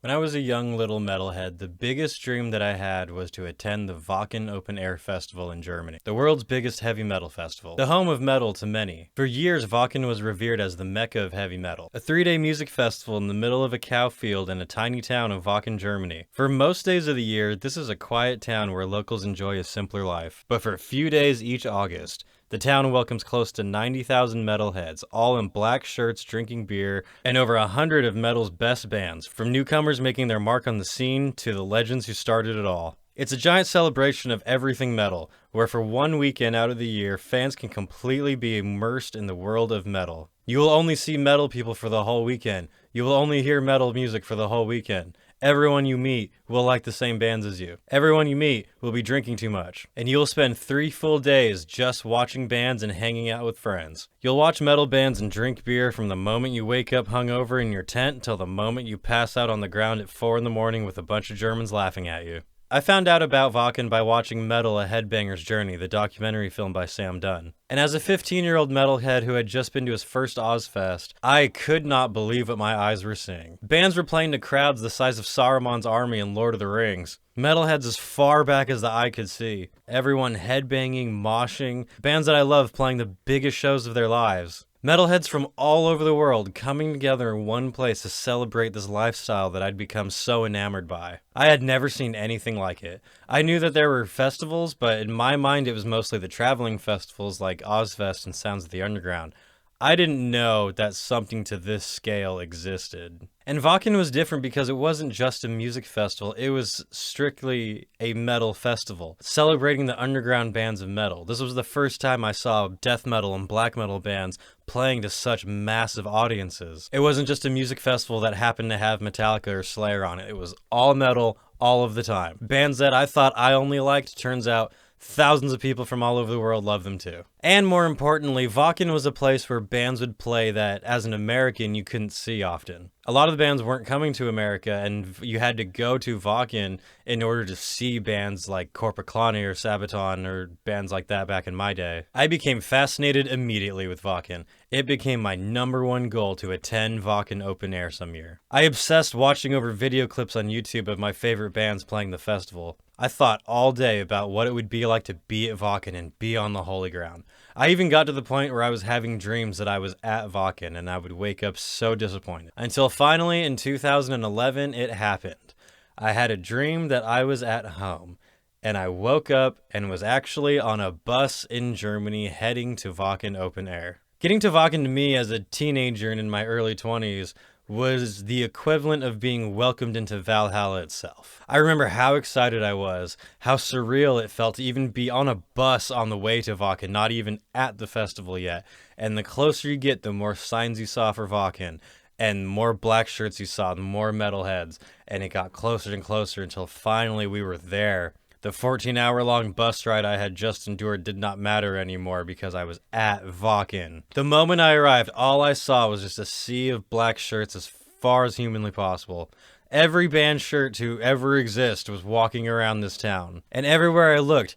When I was a young little metalhead, the biggest dream that I had was to attend the Wacken Open Air festival in Germany, the world's biggest heavy metal festival, the home of metal to many. For years, Wacken was revered as the mecca of heavy metal, a 3-day music festival in the middle of a cow field in a tiny town of Wacken, Germany. For most days of the year, this is a quiet town where locals enjoy a simpler life. But for a few days each August, the town welcomes close to 90,000 metalheads, all in black shirts drinking beer, and over 100 of metal's best bands, from newcomers making their mark on the scene to the legends who started it all. It's a giant celebration of everything metal, where for one weekend out of the year, fans can completely be immersed in the world of metal. You will only see metal people for the whole weekend. You will only hear metal music for the whole weekend. Everyone you meet will like the same bands as you. Everyone you meet will be drinking too much. And you'll spend 3 full days just watching bands and hanging out with friends. You'll watch metal bands and drink beer from the moment you wake up hungover in your tent till the moment you pass out on the ground at 4 in the morning with a bunch of Germans laughing at you. I found out about Wacken by watching Metal: A Headbanger's Journey, the documentary film by Sam Dunn. And as a 15-year-old metalhead who had just been to his first Ozfest, I could not believe what my eyes were seeing. Bands were playing to crowds the size of Saruman's army in Lord of the Rings. Metalheads as far back as the eye could see. Everyone headbanging, moshing. Bands that I love playing the biggest shows of their lives. Metalheads from all over the world coming together in one place to celebrate this lifestyle that I'd become so enamored by. I had never seen anything like it. I knew that there were festivals, but in my mind it was mostly the traveling festivals like Ozfest and Sounds of the Underground. I didn't know that something to this scale existed. And Wacken was different because it wasn't just a music festival, it was strictly a metal festival, celebrating the underground bands of metal. This was the first time I saw death metal and black metal bands playing to such massive audiences. It wasn't just a music festival that happened to have Metallica or Slayer on it, it was all metal, all of the time. Bands that I thought I only liked, turns out thousands of people from all over the world love them too. And more importantly, Wacken was a place where bands would play that, as an American, you couldn't see often. A lot of the bands weren't coming to America, and you had to go to Wacken in order to see bands like Korpiklani or Sabaton or bands like that back in my day. I became fascinated immediately with Wacken. It became my #1 goal to attend Wacken Open Air some year. I obsessed watching over video clips on YouTube of my favorite bands playing the festival. I thought all day about what it would be like to be at Wacken and be on the holy ground. I even got to the point where I was having dreams that I was at Wacken and I would wake up so disappointed. Until finally in 2011 it happened. I had a dream that I was at home, and I woke up and was actually on a bus in Germany heading to Wacken Open Air. Getting to Wacken to me as a teenager and in my early 20s was the equivalent of being welcomed into Valhalla itself. I remember how excited I was, how surreal it felt to even be on a bus on the way to Wacken, not even at the festival yet. And the closer you get, the more signs you saw for Wacken, and more black shirts you saw, the more metalheads, and it got closer and closer until finally we were there. The 14-hour-long bus ride I had just endured did not matter anymore because I was at Wacken. The moment I arrived, all I saw was just a sea of black shirts as far as humanly possible. Every band shirt to ever exist was walking around this town. And everywhere I looked,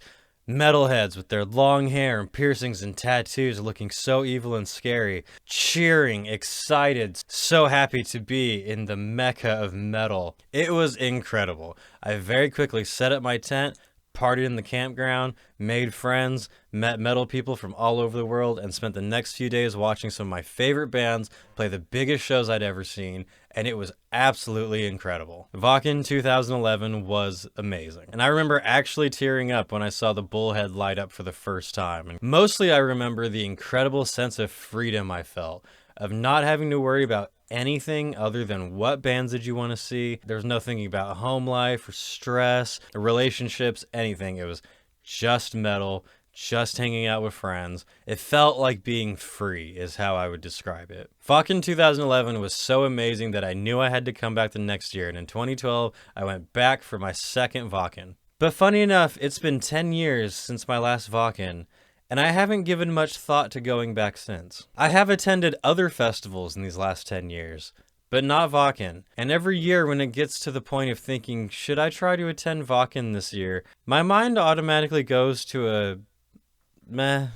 metalheads with their long hair and piercings and tattoos looking so evil and scary, cheering, excited, so happy to be in the mecca of metal. It was incredible. I very quickly set up my tent, partied in the campground, made friends, met metal people from all over the world, and spent the next few days watching some of my favorite bands play the biggest shows I'd ever seen, and it was absolutely incredible. Wacken 2011 was amazing, and I remember actually tearing up when I saw the bullhead light up for the first time. And mostly I remember the incredible sense of freedom I felt, of not having to worry about anything other than what bands did you want to see. There was no thinking about home life or stress, or relationships, anything. It was just metal, just hanging out with friends. It felt like being free is how I would describe it. Wacken 2011 was so amazing that I knew I had to come back the next year, and in 2012 I went back for my second Wacken. But funny enough, it's been 10 years since my last Wacken, and I haven't given much thought to going back since. I have attended other festivals in these last 10 years, but not Wacken. And every year when it gets to the point of thinking, should I try to attend Wacken this year, my mind automatically goes to a meh.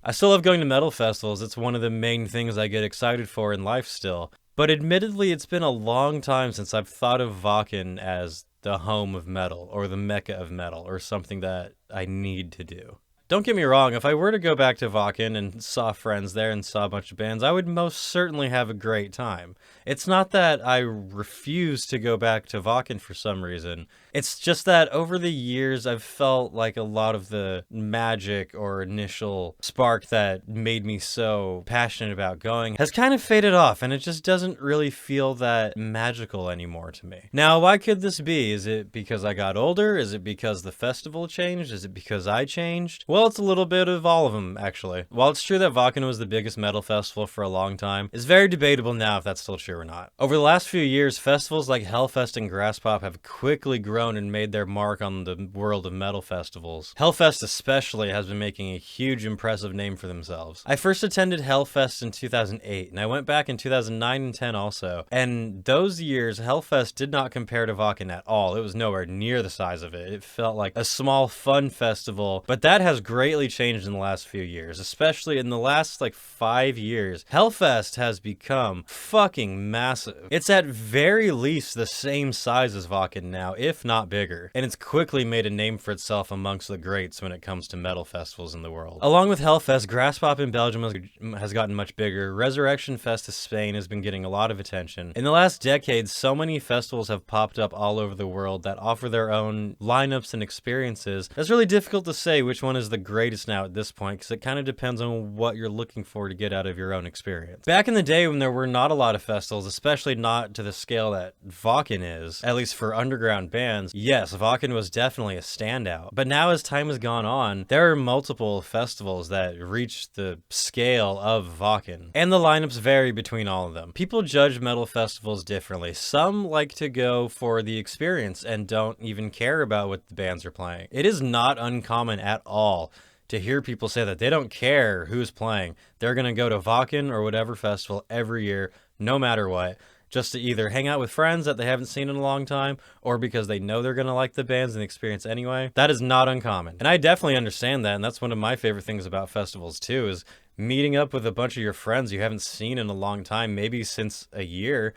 I still love going to metal festivals. It's one of the main things I get excited for in life still. But admittedly, it's been a long time since I've thought of Wacken as the home of metal, or the mecca of metal, or something that I need to do. Don't get me wrong, if I were to go back to Wacken and saw friends there and saw a bunch of bands, I would most certainly have a great time. It's not that I refuse to go back to Wacken for some reason. It's just that over the years, I've felt like a lot of the magic or initial spark that made me so passionate about going has kind of faded off, and it just doesn't really feel that magical anymore to me. Now, why could this be? Is it because I got older? Is it because the festival changed? Is it because I changed? Well, it's a little bit of all of them, actually. While it's true that Wacken was the biggest metal festival for a long time, it's very debatable now if that's still true or not. Over the last few years, festivals like Hellfest and Graspop have quickly grown and made their mark on the world of metal festivals. Hellfest especially has been making a huge impressive name for themselves. I first attended Hellfest in 2008, and I went back in 2009 and 10 also, and those years Hellfest did not compare to Wacken at all. It was nowhere near the size of it. It felt like a small fun festival, but that has greatly changed in the last few years, especially in the last like 5 years. Hellfest has become fucking massive. It's at very least the same size as Wacken now, if not bigger, and it's quickly made a name for itself amongst the greats when it comes to metal festivals in the world. Along with Hellfest, Graspop in Belgium has gotten much bigger. Resurrection Fest in Spain has been getting a lot of attention. In the last decade, so many festivals have popped up all over the world that offer their own lineups and experiences. It's really difficult to say which one is the greatest now at this point, because it kind of depends on what you're looking for to get out of your own experience. Back in the day when there were not a lot of festivals, especially not to the scale that Wacken is, at least for underground bands, yes, Wacken was definitely a standout. But now as time has gone on, there are multiple festivals that reach the scale of Wacken, and the lineups vary between all of them. People judge metal festivals differently. Some like to go for the experience and don't even care about what the bands are playing. It is not uncommon at all to hear people say that they don't care who's playing. They're going to go to Wacken or whatever festival every year, no matter what, just to either hang out with friends that they haven't seen in a long time, or because they know they're going to like the bands and the experience anyway. That is not uncommon. And I definitely understand that, and that's one of my favorite things about festivals too, is meeting up with a bunch of your friends you haven't seen in a long time, maybe since a year,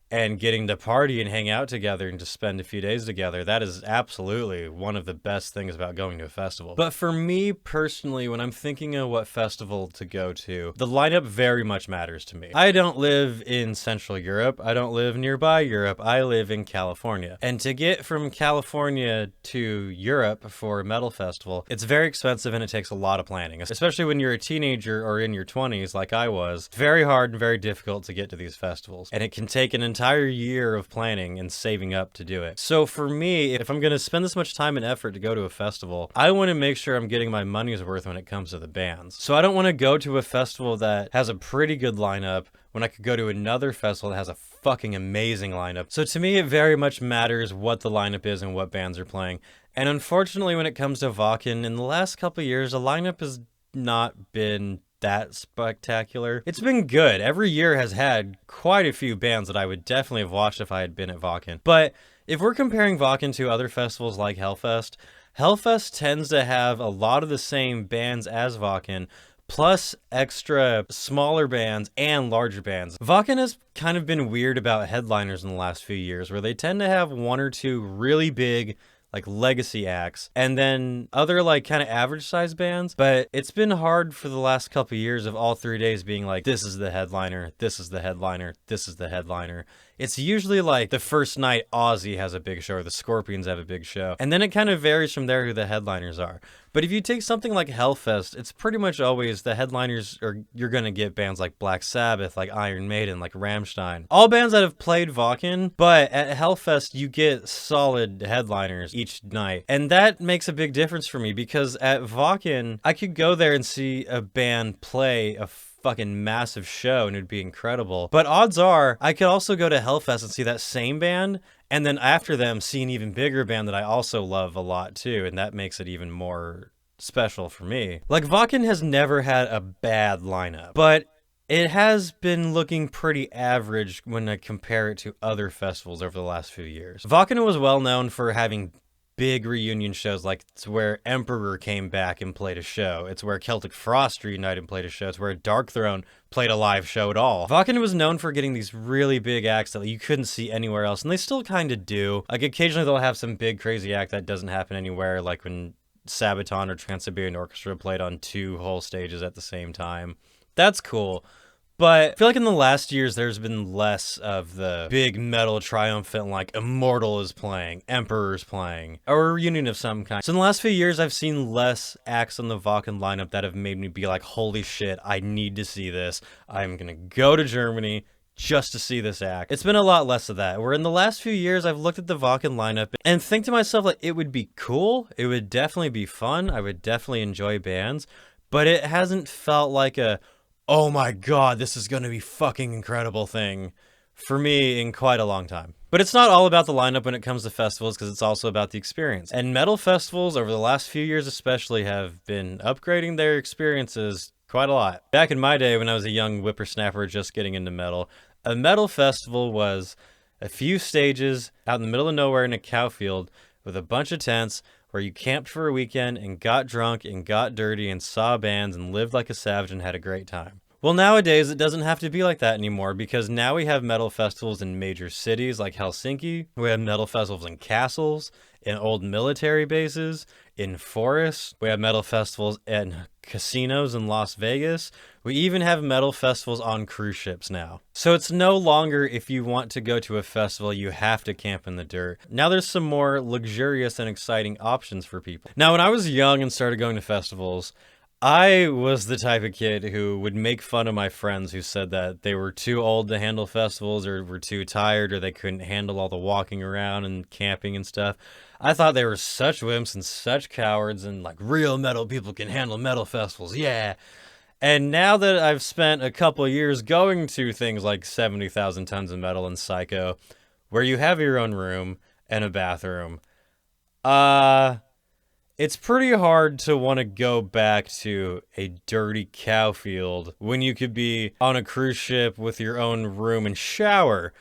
and getting to party and hang out together and just spend a few days together. That is absolutely one of the best things about going to a festival. But for me personally, when I'm thinking of what festival to go to, the lineup very much matters to me. I don't live in Central Europe. I don't live nearby Europe. I live in California. And to get from California to Europe for a metal festival, it's very expensive and it takes a lot of planning, especially when you're a teenager or in your 20s like I was. It's very hard and very difficult to get to these festivals. And it can take an entire year of planning and saving up to do it. So for me, if I'm going to spend this much time and effort to go to a festival, I want to make sure I'm getting my money's worth when it comes to the bands. So I don't want to go to a festival that has a pretty good lineup when I could go to another festival that has a fucking amazing lineup. So to me, it very much matters what the lineup is and what bands are playing. And unfortunately, when it comes to Wacken, in the last couple of years, the lineup has not been that spectacular. It's been good. Every year has had quite a few bands that I would definitely have watched if I had been at Wacken. But if we're comparing Wacken to other festivals like Hellfest, Hellfest tends to have a lot of the same bands as Wacken, plus extra smaller bands and larger bands. Wacken has kind of been weird about headliners in the last few years, where they tend to have one or two really big like legacy acts, and then other like kind of average size bands. But it's been hard for the last couple of years of all 3 days being like, this is the headliner, this is the headliner, this is the headliner. It's usually like the first night Ozzy has a big show or the Scorpions have a big show, and then it kind of varies from there who the headliners are. But if you take something like Hellfest, it's pretty much always the headliners, or you're gonna get bands like Black Sabbath, like Iron Maiden, like Rammstein, all bands that have played Wacken. But at Hellfest you get solid headliners each night, and that makes a big difference for me, because at Wacken I could go there and see a band play a fucking massive show and it'd be incredible. But odds are I could also go to Hellfest and see that same band, and then after them see an even bigger band that I also love a lot too, and that makes it even more special for me. Like, Wacken has never had a bad lineup, but it has been looking pretty average when I compare it to other festivals over the last few years. Wacken was well known for having big reunion shows. Like, it's where Emperor came back and played a show. It's where Celtic Frost reunited and played a show. It's where Darkthrone played a live show at all. Wacken was known for getting these really big acts that you couldn't see anywhere else, and they still kind of do. Like, occasionally they'll have some big crazy act that doesn't happen anywhere, like when Sabaton or Trans-Siberian Orchestra played on 2 whole stages at the same time. That's cool. But I feel like in the last years, there's been less of the big metal triumphant, like Immortal is playing, Emperor's playing, or a reunion of some kind. So in the last few years, I've seen less acts on the Wacken lineup that have made me be like, holy shit, I need to see this. I'm gonna go to Germany just to see this act. It's been a lot less of that. Where in the last few years, I've looked at the Wacken lineup and think to myself, like, it would be cool. It would definitely be fun. I would definitely enjoy bands, but it hasn't felt like a, oh my god, this is going to be fucking incredible thing for me in quite a long time. But it's not all about the lineup when it comes to festivals, because it's also about the experience. And metal festivals, over the last few years especially, have been upgrading their experiences quite a lot. Back in my day, when I was a young whippersnapper just getting into metal, a metal festival was a few stages out in the middle of nowhere in a cow field with a bunch of tents, where you camped for a weekend and got drunk and got dirty and saw bands and lived like a savage and had a great time. Well, nowadays it doesn't have to be like that anymore, because now we have metal festivals in major cities like Helsinki. We have metal festivals in castles, in old military bases, in forests. We have metal festivals in casinos in Las Vegas. We even have metal festivals on cruise ships now. So it's no longer, if you want to go to a festival, you have to camp in the dirt. Now there's some more luxurious and exciting options for people. Now, when I was young and started going to festivals, I was the type of kid who would make fun of my friends who said that they were too old to handle festivals, or were too tired, or they couldn't handle all the walking around and camping and stuff. I thought they were such wimps and such cowards, and like, real metal people can handle metal festivals, yeah. And now that I've spent a couple years going to things like 70,000 Tons of Metal and Psycho, where you have your own room and a bathroom, it's pretty hard to want to go back to a dirty cow field when you could be on a cruise ship with your own room and shower.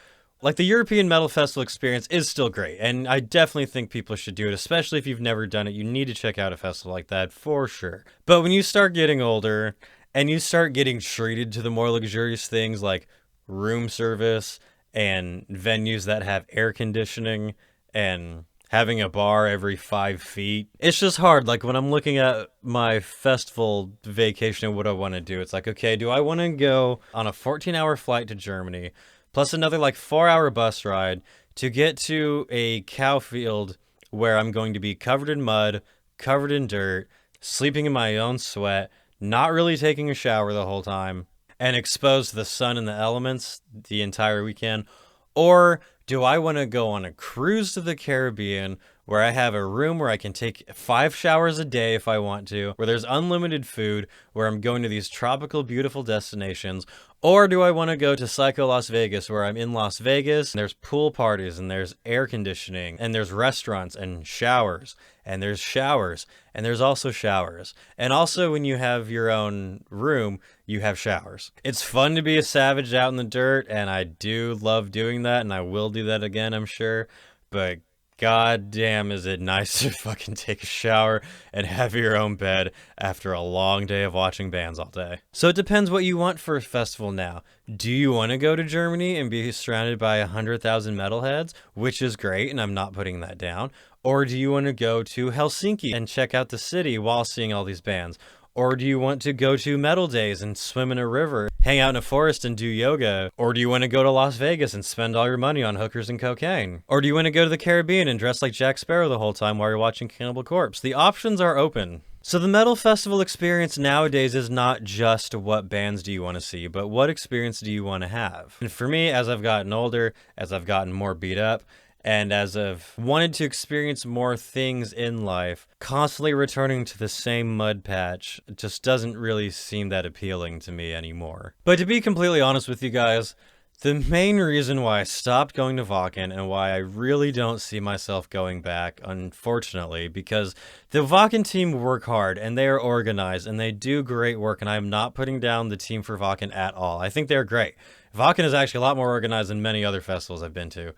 Like, the European Metal Festival experience is still great, and I definitely think people should do it, especially if you've never done it. You need to check out a festival like that, for sure. But when you start getting older, and you start getting treated to the more luxurious things like room service, and venues that have air conditioning, and having a bar every 5 feet, it's just hard. Like, when I'm looking at my festival vacation and what I want to do, it's like, okay, do I want to go on a 14-hour flight to Germany, plus another like 4-hour bus ride to get to a cow field where I'm going to be covered in mud, covered in dirt, sleeping in my own sweat, not really taking a shower the whole time, and exposed to the sun and the elements the entire weekend? Or do I want to go on a cruise to the Caribbean where I have a room where I can take 5 showers a day if I want to, where there's unlimited food, where I'm going to these tropical, beautiful destinations? Or do I want to go to Psycho Las Vegas, where I'm in Las Vegas, and there's pool parties, and there's air conditioning, and there's restaurants, and showers, and there's showers, and there's also showers. And also, when you have your own room, you have showers. It's fun to be a savage out in the dirt, and I do love doing that, and I will do that again, I'm sure. But god damn, is it nice to fucking take a shower and have your own bed after a long day of watching bands all day. So it depends what you want for a festival now. Do you want to go to Germany and be surrounded by 100,000 metalheads, which is great, and I'm not putting that down? Or do you want to go to Helsinki and check out the city while seeing all these bands? Or do you want to go to Metal Days and swim in a river, hang out in a forest and do yoga? Or do you want to go to Las Vegas and spend all your money on hookers and cocaine? Or do you want to go to the Caribbean and dress like Jack Sparrow the whole time while you're watching Cannibal Corpse? The options are open. So the metal festival experience nowadays is not just what bands do you want to see, but what experience do you want to have? And for me, as I've gotten older, as I've gotten more beat up, and as I've wanted to experience more things in life, constantly returning to the same mud patch just doesn't really seem that appealing to me anymore. But to be completely honest with you guys, the main reason why I stopped going to Wacken and why I really don't see myself going back, unfortunately, because the Wacken team work hard and they are organized and they do great work, and I'm not putting down the team for Wacken at all. I think they're great. Wacken is actually a lot more organized than many other festivals I've been to.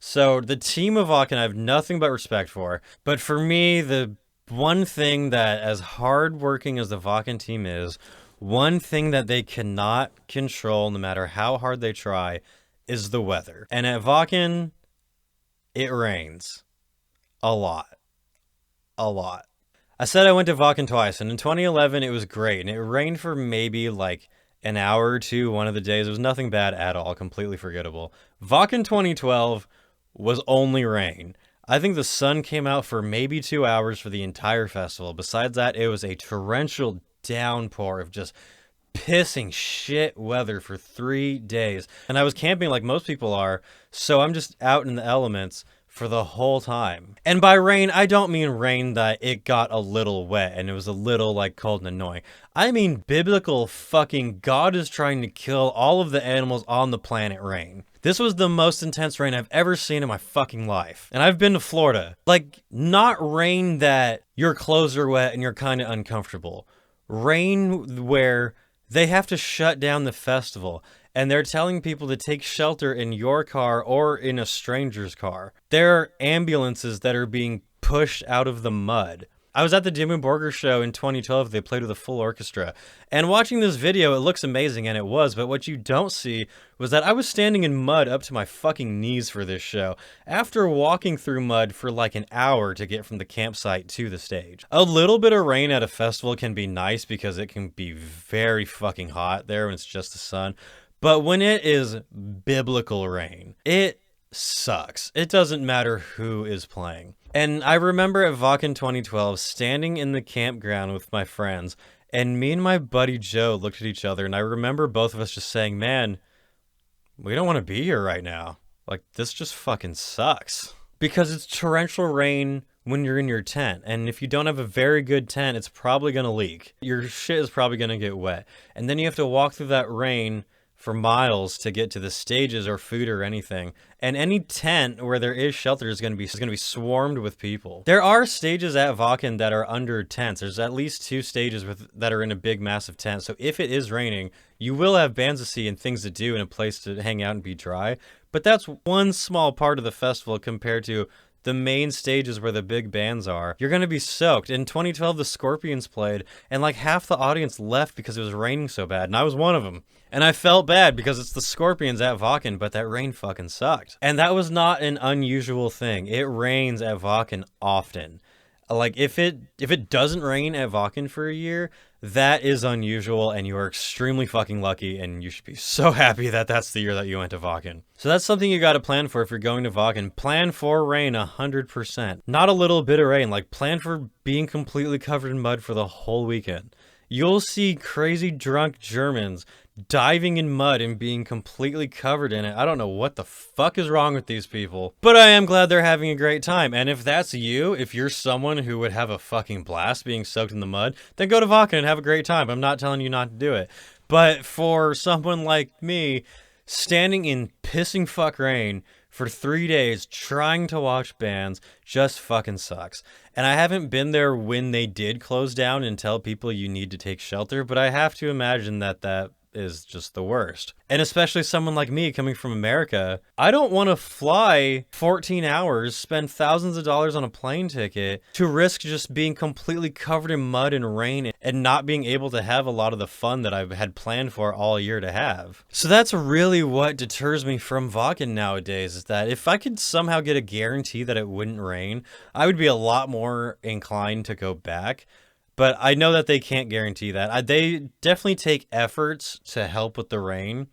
So the team of Wacken I have nothing but respect for. But for me, the one thing that, as hardworking as the Wacken team is, one thing that they cannot control, no matter how hard they try, is the weather. And at Wacken, it rains. A lot. A lot. I said I went to Wacken twice, and in 2011 it was great, and it rained for maybe like an hour or two one of the days. It was nothing bad at all, completely forgettable. Wacken 2012 was only rain. I think the sun came out for maybe 2 hours for the entire festival. Besides that, it was a torrential downpour of just pissing shit weather for 3 days. And I was camping like most people are, so I'm just out in the elements for the whole time. And by rain, I don't mean rain that it got a little wet and it was a little like cold and annoying. I mean biblical fucking God is trying to kill all of the animals on the planet rain. This was the most intense rain I've ever seen in my fucking life. And I've been to Florida. Like, not rain that your clothes are wet and you're kind of uncomfortable. Rain where they have to shut down the festival, and they're telling people to take shelter in your car or in a stranger's car. There are ambulances that are being pushed out of the mud. I was at the Dimmu Borgir show in 2012. They played with a full orchestra. And watching this video, it looks amazing, and it was. But what you don't see was that I was standing in mud up to my fucking knees for this show, after walking through mud for like an hour to get from the campsite to the stage. A little bit of rain at a festival can be nice because it can be very fucking hot there when it's just the sun. But when it is biblical rain, it sucks. It doesn't matter who is playing. And I remember at Wacken 2012 standing in the campground with my friends, and me and my buddy Joe looked at each other, and I remember both of us just saying, man, we don't want to be here right now. Like, this just fucking sucks. Because it's torrential rain when you're in your tent, and if you don't have a very good tent, it's probably going to leak. Your shit is probably going to get wet. And then you have to walk through that rain for miles to get to the stages or food or anything. And any tent where there is shelter is going to be swarmed with people. There are stages at Wacken that are under tents. There's at least 2 stages that are in a big massive tent. So if it is raining, you will have bands to see and things to do and a place to hang out and be dry. But that's one small part of the festival compared to the main stages where the big bands are. You're going to be soaked. In 2012, the Scorpions played, and like half the audience left because it was raining so bad, and I was one of them. And I felt bad because it's the Scorpions at Wacken, but that rain fucking sucked. And that was not an unusual thing. It rains at Wacken often. Like, if it doesn't rain at Wacken for a year, that is unusual, and you are extremely fucking lucky, and you should be so happy that that's the year that you went to Wacken. So that's something you gotta plan for if you're going to Wacken. Plan for rain 100%. Not a little bit of rain, like plan for being completely covered in mud for the whole weekend. You'll see crazy drunk Germans diving in mud and being completely covered in it. I don't know what the fuck is wrong with these people, but I am glad they're having a great time. And if that's you, if you're someone who would have a fucking blast being soaked in the mud, then go to Wacken and have a great time. I'm not telling you not to do it. But for someone like me, standing in pissing fuck rain for 3 days trying to watch bands just fucking sucks. And I haven't been there when they did close down and tell people you need to take shelter, but I have to imagine that is just the worst. And especially someone like me coming from America, I don't want to fly 14 hours, spend thousands of dollars on a plane ticket to risk just being completely covered in mud and rain and not being able to have a lot of the fun that I've had planned for all year to have. So that's really what deters me from Wacken nowadays, is that if I could somehow get a guarantee that it wouldn't rain, I would be a lot more inclined to go back. But I know that they can't guarantee that. They definitely take efforts to help with the rain.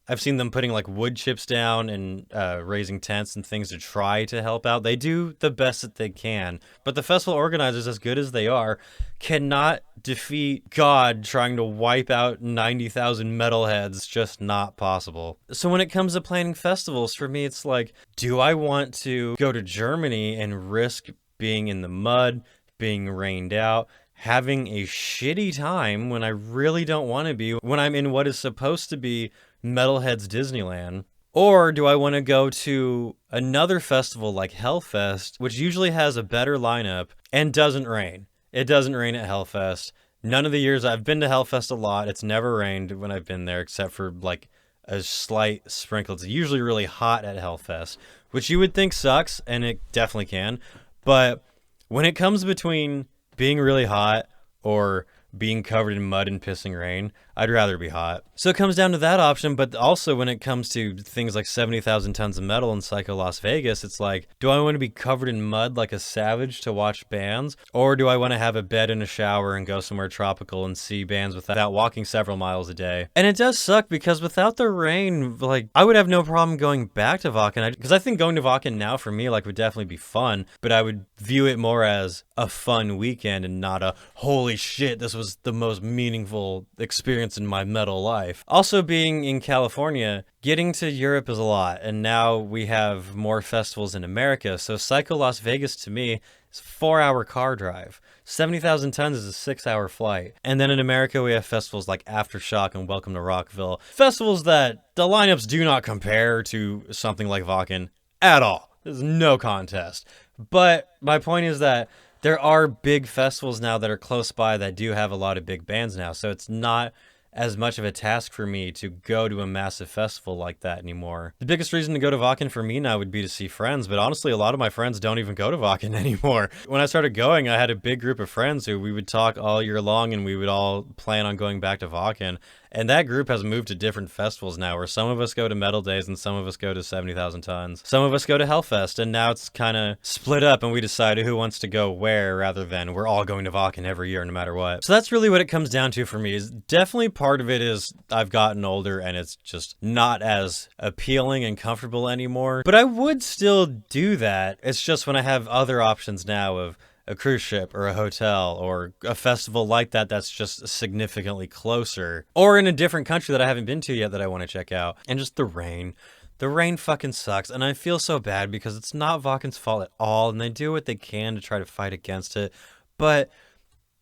I've seen them putting like wood chips down and raising tents and things to try to help out. They do the best that they can. But the festival organizers, as good as they are, cannot defeat God trying to wipe out 90,000 metalheads. Just not possible. So when it comes to planning festivals, for me, it's like, do I want to go to Germany and risk being in the mud, being rained out, having a shitty time when I really don't want to be, when I'm in what is supposed to be Metalheads Disneyland? Or do I want to go to another festival like Hellfest, which usually has a better lineup and doesn't rain? It doesn't rain at Hellfest. None of the years I've been to Hellfest a lot, it's never rained when I've been there, except for like a slight sprinkle. It's usually really hot at Hellfest, which you would think sucks, and it definitely can. But when it comes between being really hot or being covered in mud and pissing rain, I'd rather be hot. So it comes down to that option, but also when it comes to things like 70,000 tons of metal in Psycho Las Vegas, it's like, do I want to be covered in mud like a savage to watch bands? Or do I want to have a bed and a shower and go somewhere tropical and see bands without walking several miles a day? And it does suck because without the rain, like, I would have no problem going back to Wacken. Because I think going to Wacken now for me, like, would definitely be fun, but I would view it more as a fun weekend and not a, holy shit, this was the most meaningful experience in my metal life. Also, being in California, getting to Europe is a lot, and now we have more festivals in America, so Psycho Las Vegas to me is a 4-hour car drive. 70,000 tons is a 6-hour flight. And then in America, we have festivals like Aftershock and Welcome to Rockville. Festivals that the lineups do not compare to something like Wacken at all. There's no contest. But my point is that there are big festivals now that are close by that do have a lot of big bands now, so it's not as much of a task for me to go to a massive festival like that anymore. The biggest reason to go to Wacken for me now would be to see friends, but honestly, a lot of my friends don't even go to Wacken anymore. When I started going, I had a big group of friends who we would talk all year long, and we would all plan on going back to Wacken. And that group has moved to different festivals now, where some of us go to Metal Days and some of us go to 70,000 Tons. Some of us go to Hellfest, and now it's kind of split up and we decide who wants to go where rather than we're all going to Wacken every year no matter what. So that's really what it comes down to for me. Is definitely part of it is I've gotten older and it's just not as appealing and comfortable anymore. But I would still do that. It's just when I have other options now of a cruise ship or a hotel or a festival like that that's just significantly closer, or in a different country that I haven't been to yet that I want to check out. And just the rain. The rain fucking sucks, and I feel so bad because it's not Wacken's fault at all, and they do what they can to try to fight against it, but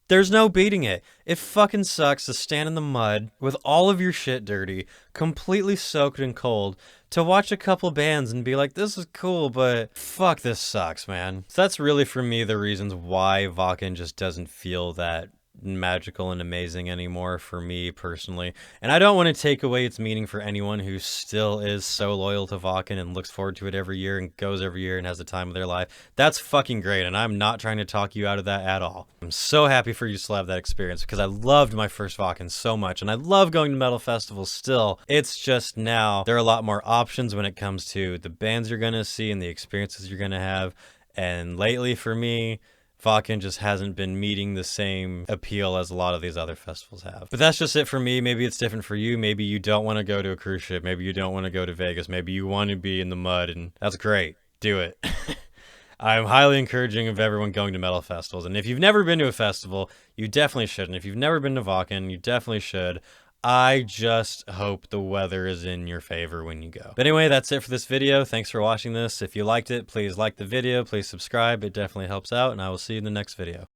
there's no beating it. It fucking sucks to stand in the mud with all of your shit dirty, completely soaked and cold, to watch a couple bands and be like, this is cool, but fuck, this sucks, man. So that's really, for me, the reasons why Wacken just doesn't feel that magical and amazing anymore for me personally. And I don't want to take away its meaning for anyone who still is so loyal to Wacken and looks forward to it every year and goes every year and has the time of their life. That's fucking great, and I'm not trying to talk you out of that at all. I'm so happy for you to still have that experience because I loved my first Wacken so much, and I love going to metal festivals still. It's just now there are a lot more options when it comes to the bands you're gonna see and the experiences you're gonna have. And lately for me, Wacken just hasn't been meeting the same appeal as a lot of these other festivals have. But that's just it for me. Maybe it's different for you. Maybe you don't want to go to a cruise ship. Maybe you don't want to go to Vegas. Maybe you want to be in the mud, and that's great. Do it. I'm highly encouraging of everyone going to metal festivals. And if you've never been to a festival, you definitely should. And if you've never been to Wacken, you definitely should. I just hope the weather is in your favor when you go. But anyway, that's it for this video. Thanks for watching this. If you liked it, please like the video. Please subscribe. It definitely helps out, and I will see you in the next video.